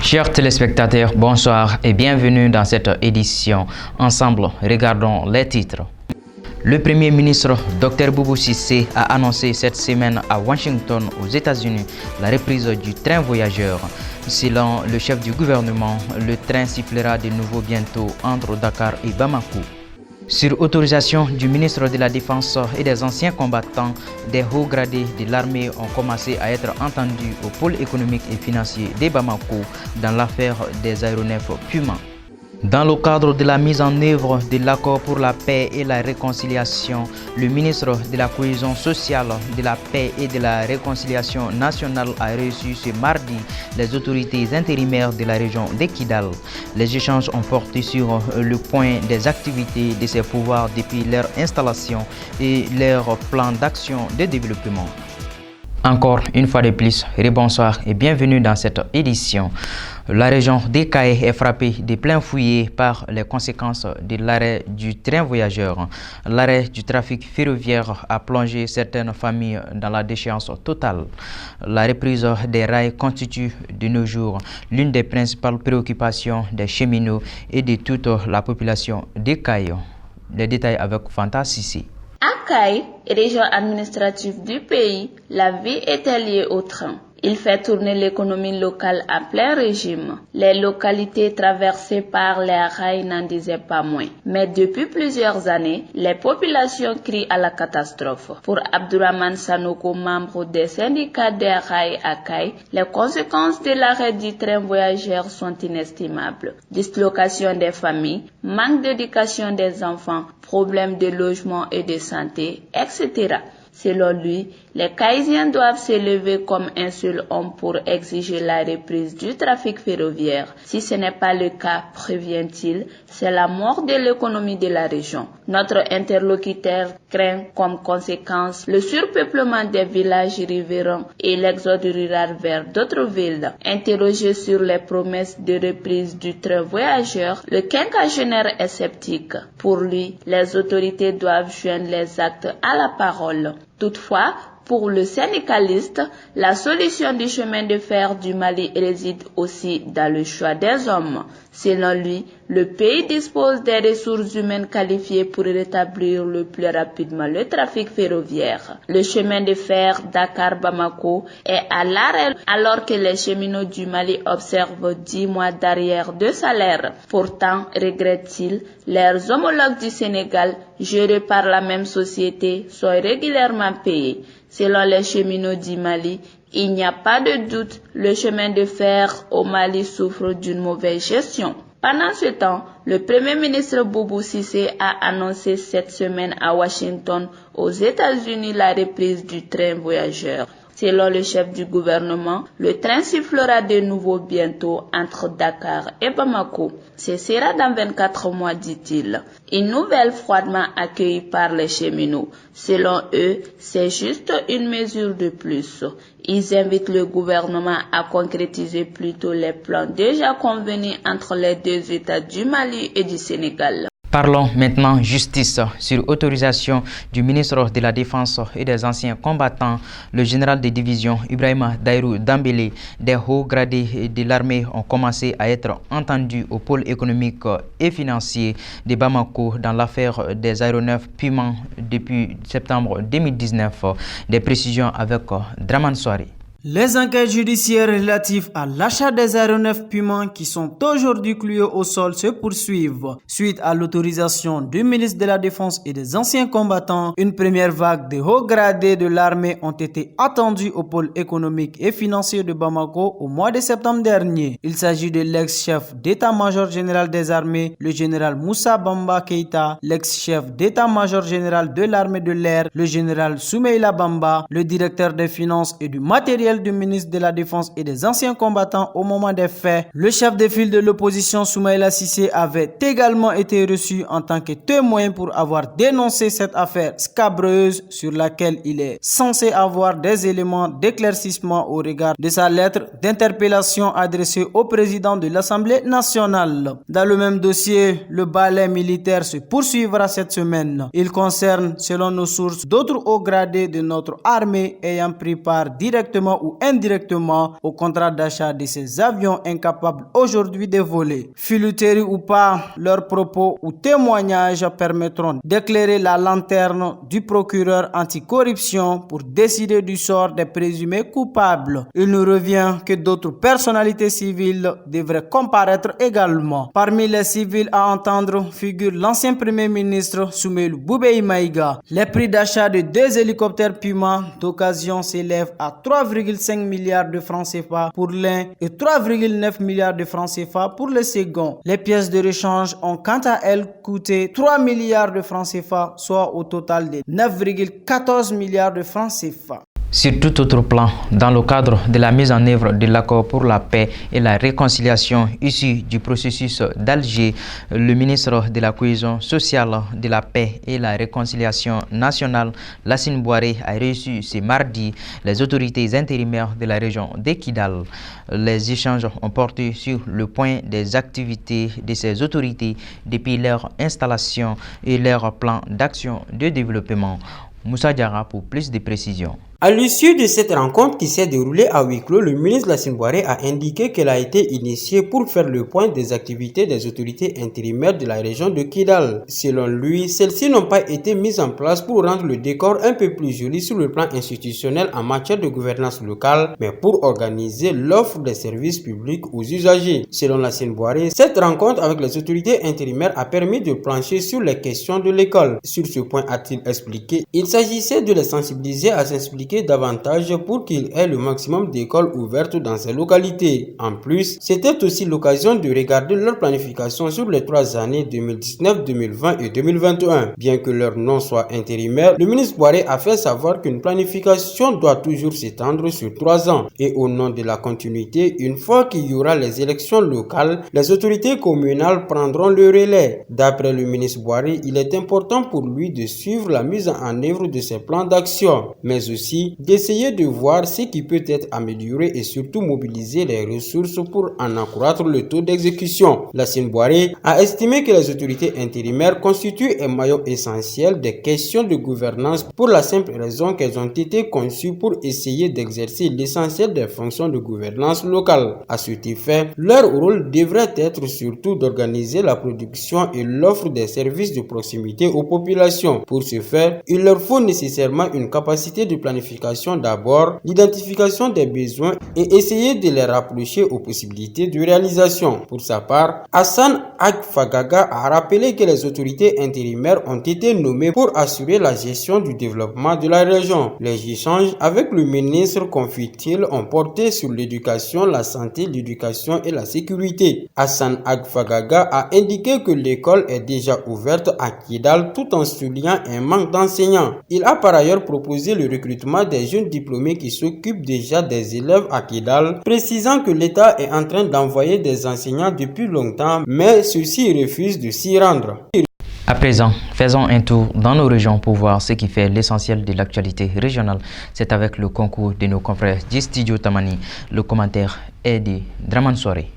Chers téléspectateurs, bonsoir et bienvenue dans cette édition. Ensemble, regardons les titres. Le Premier ministre Dr Boubou Cissé a annoncé cette semaine à Washington, aux États-Unis, la reprise du train voyageur. Selon le chef du gouvernement, le train sifflera de nouveau bientôt entre Dakar et Bamako. Sur autorisation du ministre de la Défense et des anciens combattants, des hauts gradés de l'armée ont commencé à être entendus au pôle économique et financier de Bamako dans l'affaire des aéronefs Puma. Dans le cadre de la mise en œuvre de l'accord pour la paix et la réconciliation, le ministre de la Cohésion sociale, de la paix et de la réconciliation nationale a reçu ce mardi les autorités intérimaires de la région de Kidal. Les échanges ont porté sur le point des activités de ces pouvoirs depuis leur installation et leur plan d'action de développement. Encore une fois de plus, bonsoir et bienvenue dans cette édition. La région d'Ekaï est frappée de plein fouet par les conséquences de l'arrêt du train voyageur. L'arrêt du trafic ferroviaire a plongé certaines familles dans la déchéance totale. La reprise des rails constitue de nos jours l'une des principales préoccupations des cheminots et de toute la population d'Ekaï. Les détails avec Fanta Sissi. À Kaï, région administrative du pays, la vie est liée au train. Il fait tourner l'économie locale à plein régime. Les localités traversées par les rails n'en disaient pas moins. Mais depuis plusieurs années, les populations crient à la catastrophe. Pour Abdourahmane Sanoko, membre des syndicats des rails à Kaï, les conséquences de l'arrêt du train voyageur sont inestimables. Dislocation des familles, manque d'éducation des enfants, problèmes de logement et de santé, etc. Selon lui, les Caïsiens doivent se lever comme un seul homme pour exiger la reprise du trafic ferroviaire. Si ce n'est pas le cas, prévient-il, c'est la mort de l'économie de la région. Notre interlocuteur craint comme conséquence le surpeuplement des villages riverains et l'exode rural vers d'autres villes. Interrogé sur les promesses de reprise du train voyageur, le quinquagénaire est sceptique. Pour lui, les autorités doivent joindre les actes à la parole. Toutefois, pour le syndicaliste, la solution du chemin de fer du Mali réside aussi dans le choix des hommes. Selon lui, le pays dispose des ressources humaines qualifiées pour rétablir le plus rapidement le trafic ferroviaire. Le chemin de fer Dakar-Bamako est à l'arrêt alors que les cheminots du Mali observent 10 mois d'arrière de salaire. Pourtant, regrette-t-il, leurs homologues du Sénégal, gérés par la même société, sont régulièrement payés. Selon les cheminots du Mali, il n'y a pas de doute, le chemin de fer au Mali souffre d'une mauvaise gestion. Pendant ce temps, le Premier ministre Boubou Cissé a annoncé cette semaine à Washington, aux États-Unis, la reprise du train voyageur. Selon le chef du gouvernement, le train sifflera de nouveau bientôt entre Dakar et Bamako. Ce sera dans 24 mois, dit-il. Une nouvelle froidement accueillie par les cheminots. Selon eux, c'est juste une mesure de plus. Ils invitent le gouvernement à concrétiser plutôt les plans déjà convenus entre les deux États du Mali et du Sénégal. Parlons maintenant justice. Sur autorisation du ministre de la Défense et des anciens combattants, le général de division Ibrahima Dairou Dambélé, des hauts gradés de l'armée ont commencé à être entendus au pôle économique et financier de Bamako dans l'affaire des aéronefs Puma depuis septembre 2019. Des précisions avec Draman Soari. Les enquêtes judiciaires relatives à l'achat des aéronefs Puma qui sont aujourd'hui cloués au sol se poursuivent. Suite à l'autorisation du ministre de la Défense et des anciens combattants, une première vague de hauts gradés de l'armée ont été attendus au pôle économique et financier de Bamako au mois de septembre dernier. Il s'agit de l'ex-chef d'état-major général des armées, le général Moussa Bamba Keïta, l'ex-chef d'état-major général de l'armée de l'air, le général Soumeila Bamba, le directeur des finances et du matériel celle du ministre de la Défense et des anciens combattants au moment des faits. Le chef de file de l'opposition Soumaïla Cissé avait également été reçu en tant que témoin pour avoir dénoncé cette affaire scabreuse sur laquelle il est censé avoir des éléments d'éclaircissement au regard de sa lettre d'interpellation adressée au président de l'Assemblée nationale. Dans le même dossier, le balai militaire se poursuivra cette semaine. Il concerne, selon nos sources, d'autres hauts gradés de notre armée ayant pris part directement ou indirectement au contrat d'achat de ces avions incapables aujourd'hui de voler. Filouterie ou pas, leurs propos ou témoignages permettront d'éclairer la lanterne du procureur anticorruption pour décider du sort des présumés coupables. Il nous revient que d'autres personnalités civiles devraient comparaître également. Parmi les civils à entendre figure l'ancien premier ministre Soumaïla Boubèye Maïga. Les prix d'achat de 2 hélicoptères Puma d'occasion s'élèvent à 3,5 milliards de francs CFA pour l'un et 3,9 milliards de francs CFA pour le second. Les pièces de rechange ont quant à elles coûté 3 milliards de francs CFA, soit au total de 9,14 milliards de francs CFA. Sur tout autre plan, dans le cadre de la mise en œuvre de l'accord pour la paix et la réconciliation issu du processus d'Alger, le ministre de la Cohésion sociale, de la paix et la réconciliation nationale, Lassine Boiré, a reçu ce mardi les autorités intérimaires de la région de Kidal. Les échanges ont porté sur le point des activités de ces autorités depuis leur installation et leur plan d'action de développement. Moussa Diarra pour plus de précisions. À l'issue de cette rencontre qui s'est déroulée à huis clos, le ministre Lassine Boiré a indiqué qu'elle a été initiée pour faire le point des activités des autorités intérimaires de la région de Kidal. Selon lui, celles-ci n'ont pas été mises en place pour rendre le décor un peu plus joli sur le plan institutionnel en matière de gouvernance locale, mais pour organiser l'offre des services publics aux usagers. Selon Lassine Boiré, cette rencontre avec les autorités intérimaires a permis de plancher sur les questions de l'école. Sur ce point, a-t-il expliqué, il s'agissait de les sensibiliser à s'expliquer davantage pour qu'il ait le maximum d'écoles ouvertes dans ces localités. En plus, c'était aussi l'occasion de regarder leur planification sur les 3 années 2019, 2020 et 2021. Bien que leur nom soit intérimaire, le ministre Boiré a fait savoir qu'une planification doit toujours s'étendre sur 3 ans. Et au nom de la continuité, une fois qu'il y aura les élections locales, les autorités communales prendront le relais. D'après le ministre Boiré, il est important pour lui de suivre la mise en œuvre de ses plans d'action, mais aussi d'essayer de voir ce qui peut être amélioré et surtout mobiliser les ressources pour en accroître le taux d'exécution. Lassine Boiré a estimé que les autorités intérimaires constituent un maillon essentiel des questions de gouvernance pour la simple raison qu'elles ont été conçues pour essayer d'exercer l'essentiel des fonctions de gouvernance locale. À cet effet, leur rôle devrait être surtout d'organiser la production et l'offre des services de proximité aux populations. Pour ce faire, il leur faut nécessairement une capacité de planification d'abord, l'identification des besoins et essayer de les rapprocher aux possibilités de réalisation. Pour sa part, Hassan Agfagaga a rappelé que les autorités intérimaires ont été nommées pour assurer la gestion du développement de la région. Les échanges avec le ministre, confie-t-il, ont porté sur l'éducation, la santé, l'éducation et la sécurité. Hassan Agfagaga a indiqué que l'école est déjà ouverte à Kidal tout en soulignant un manque d'enseignants. Il a par ailleurs proposé le recrutement des jeunes diplômés qui s'occupent déjà des élèves à Kidal, précisant que l'État est en train d'envoyer des enseignants depuis longtemps, mais ceux-ci refusent de s'y rendre. À présent, faisons un tour dans nos régions pour voir ce qui fait l'essentiel de l'actualité régionale. C'est avec le concours de nos confrères du studio Tamani. Le commentaire est de Draman Soiré.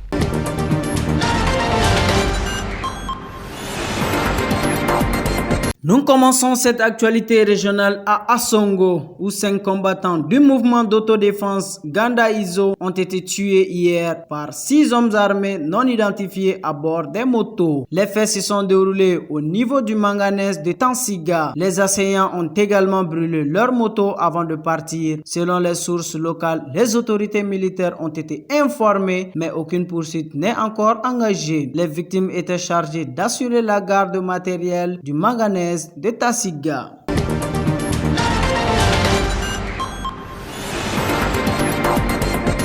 Nous commençons cette actualité régionale à Assongo, où 5 combattants du mouvement d'autodéfense Ganda Izo ont été tués hier par 6 hommes armés non identifiés à bord des motos. Les faits se sont déroulés au niveau du manganèse de Tansiga. Les assaillants ont également brûlé leurs motos avant de partir. Selon les sources locales, les autorités militaires ont été informées, mais aucune poursuite n'est encore engagée. Les victimes étaient chargées d'assurer la garde matérielle du manganèse de Tansiga.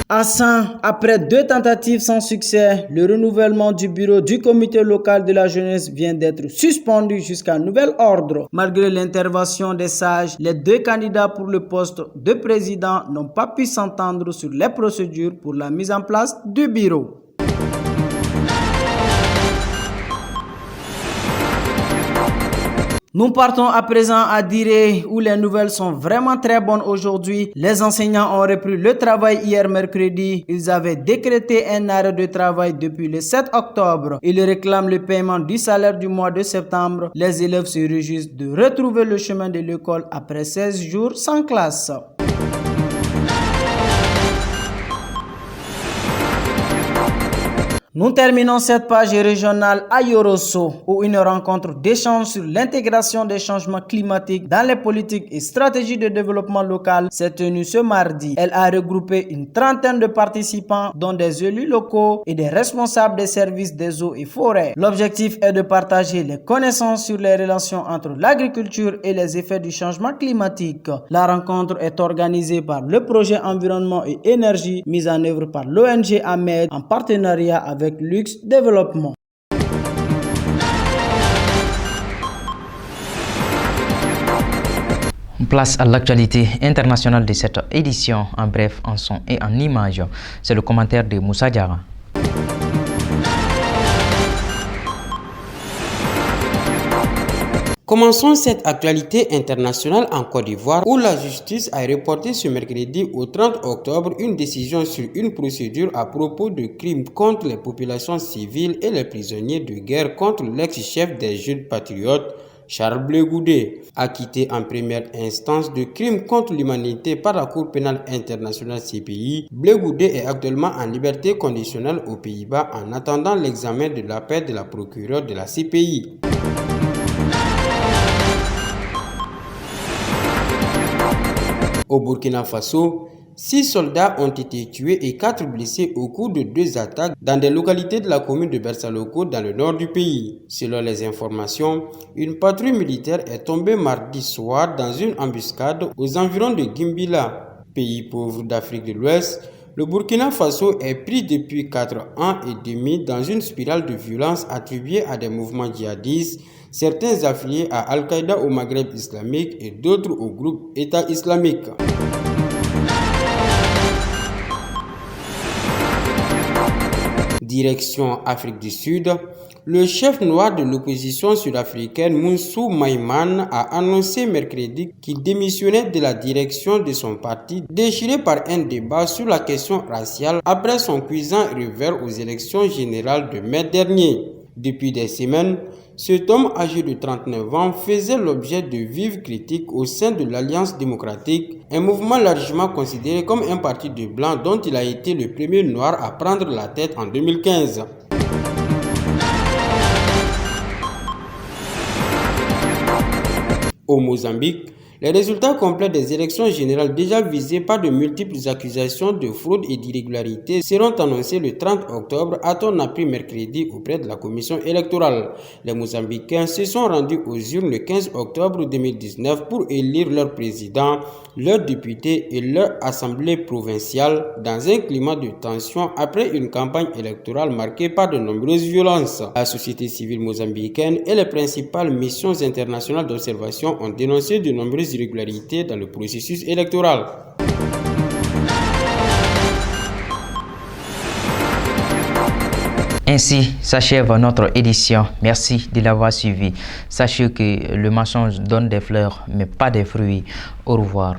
À Saint, après 2 tentatives sans succès, le renouvellement du bureau du comité local de la jeunesse vient d'être suspendu jusqu'à nouvel ordre. Malgré l'intervention des sages, les 2 candidats pour le poste de président n'ont pas pu s'entendre sur les procédures pour la mise en place du bureau. Nous partons à présent à Diré où les nouvelles sont vraiment très bonnes aujourd'hui. Les enseignants ont repris le travail hier mercredi. Ils avaient décrété un arrêt de travail depuis le 7 octobre. Ils réclament le paiement du salaire du mois de septembre. Les élèves se réjouissent de retrouver le chemin de l'école après 16 jours sans classe. Nous terminons cette page régionale à Yorosso, où une rencontre d'échange sur l'intégration des changements climatiques dans les politiques et stratégies de développement local s'est tenue ce mardi. Elle a regroupé une trentaine de participants, dont des élus locaux et des responsables des services des eaux et forêts. L'objectif est de partager les connaissances sur les relations entre l'agriculture et les effets du changement climatique. La rencontre est organisée par le projet Environnement et Énergie, mis en œuvre par l'ONG AMED en partenariat avec Luxe Développement. Place à l'actualité internationale de cette édition, en bref, en son et en images. C'est le commentaire de Moussa Diarra. Commençons cette actualité internationale en Côte d'Ivoire où la justice a reporté ce mercredi au 30 octobre une décision sur une procédure à propos de crimes contre les populations civiles et les prisonniers de guerre contre l'ex-chef des Jeunes Patriotes, Charles Blé Goudé, acquitté en première instance de crimes contre l'humanité par la Cour pénale internationale CPI. Blé Goudé est actuellement en liberté conditionnelle aux Pays-Bas en attendant l'examen de l'appel de la procureure de la CPI. Au Burkina Faso, 6 soldats ont été tués et 4 blessés au cours de 2 attaques dans des localités de la commune de Bersaloko dans le nord du pays. Selon les informations, une patrouille militaire est tombée mardi soir dans une embuscade aux environs de Gimbila, pays pauvre d'Afrique de l'Ouest. Le Burkina Faso est pris depuis 4 ans et demi dans une spirale de violence attribuée à des mouvements djihadistes, certains affiliés à Al-Qaïda au Maghreb islamique et d'autres au groupe État islamique. Direction Afrique du Sud, le chef noir de l'opposition sud-africaine Moussou Maïman a annoncé mercredi qu'il démissionnait de la direction de son parti, déchiré par un débat sur la question raciale après son cuisant revers aux élections générales de mai dernier. Depuis des semaines, cet homme âgé de 39 ans faisait l'objet de vives critiques au sein de l'Alliance démocratique, un mouvement largement considéré comme un parti de blancs dont il a été le premier noir à prendre la tête en 2015. Au Mozambique, les résultats complets des élections générales déjà visées par de multiples accusations de fraude et d'irrégularité seront annoncés le 30 octobre, a-t-on appris mercredi auprès de la commission électorale. Les Mozambicains se sont rendus aux urnes le 15 octobre 2019 pour élire leur président, leurs députés et leur assemblée provinciale dans un climat de tension après une campagne électorale marquée par de nombreuses violences. La société civile mozambicaine et les principales missions internationales d'observation ont dénoncé de nombreuses irrégularités dans le processus électoral. Ainsi s'achève notre édition. Merci de l'avoir suivi. Sachez que le mensonge donne des fleurs mais pas des fruits. Au revoir.